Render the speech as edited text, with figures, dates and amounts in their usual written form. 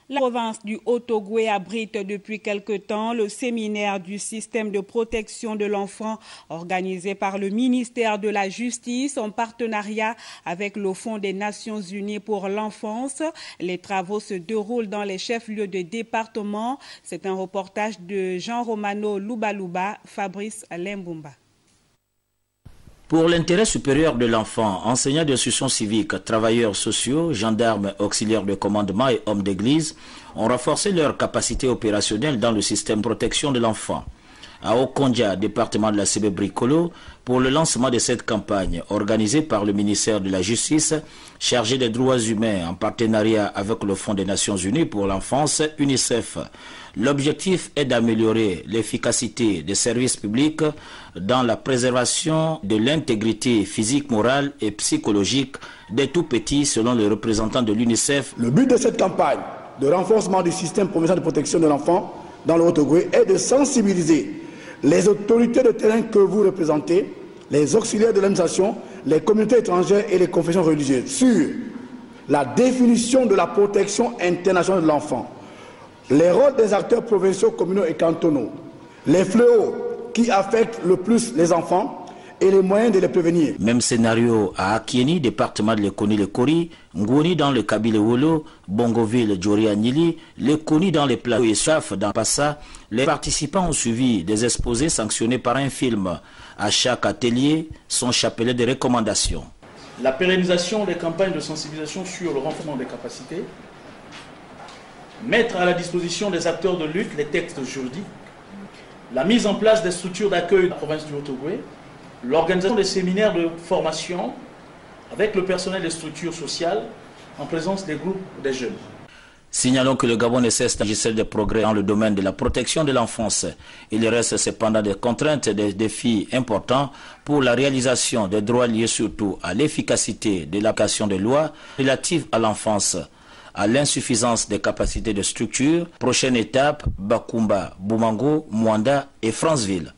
La province du Haut-Ogooué abrite depuis quelque temps le séminaire du système de protection de l'enfant organisé par le ministère de la Justice en partenariat avec le Fonds des Nations Unies pour l'enfance. Les travaux se déroulent dans les chefs-lieux de département. C'est un reportage de Jean Romano Loubalouba, Fabrice Lembumba. Pour l'intérêt supérieur de l'enfant, enseignants d'instruction civique, travailleurs sociaux, gendarmes, auxiliaires de commandement et hommes d'église ont renforcé leur capacité opérationnelle dans le système de protection de l'enfant. À Okondia, département de la Sébé Bricolo, pour le lancement de cette campagne organisée par le ministère de la Justice, chargé des droits humains en partenariat avec le Fonds des Nations Unies pour l'enfance, UNICEF. L'objectif est d'améliorer l'efficacité des services publics dans la préservation de l'intégrité physique, morale et psychologique des tout-petits, selon les représentants de l'UNICEF. Le but de cette campagne de renforcement du système provincial de protection de l'enfant dans le Haut-Ogooué est de sensibiliser les autorités de terrain que vous représentez, les auxiliaires de l'administration, les communautés étrangères et les confessions religieuses sur la définition de la protection internationale de l'enfant, les rôles des acteurs provinciaux, communaux et cantonaux, les fléaux qui affectent le plus les enfants et les moyens de les prévenir. Même scénario à Akieni, département de Lekoni-Lekori, Ngoni dans le Kabile-Wolo, Bongoville, Djori-Agnili, Lekoni dans les plateaux et Chaf dans Passa. Les participants ont suivi des exposés sanctionnés par un film. À chaque atelier, son chapelet de recommandations. La pérennisation des campagnes de sensibilisation sur le renforcement des capacités, mettre à la disposition des acteurs de lutte les textes juridiques, la mise en place des structures d'accueil de la province du Haut-Ogooué, l'organisation des séminaires de formation avec le personnel des structures sociales en présence des groupes des jeunes. Signalons que le Gabon ne cesse d'enregistrer des progrès dans le domaine de la protection de l'enfance. Il reste cependant des contraintes et des défis importants pour la réalisation des droits liés surtout à l'efficacité de l'application des lois relatives à l'enfance, à l'insuffisance des capacités de structure. Prochaine étape, Bakumba, Boumango, Mwanda et Franceville.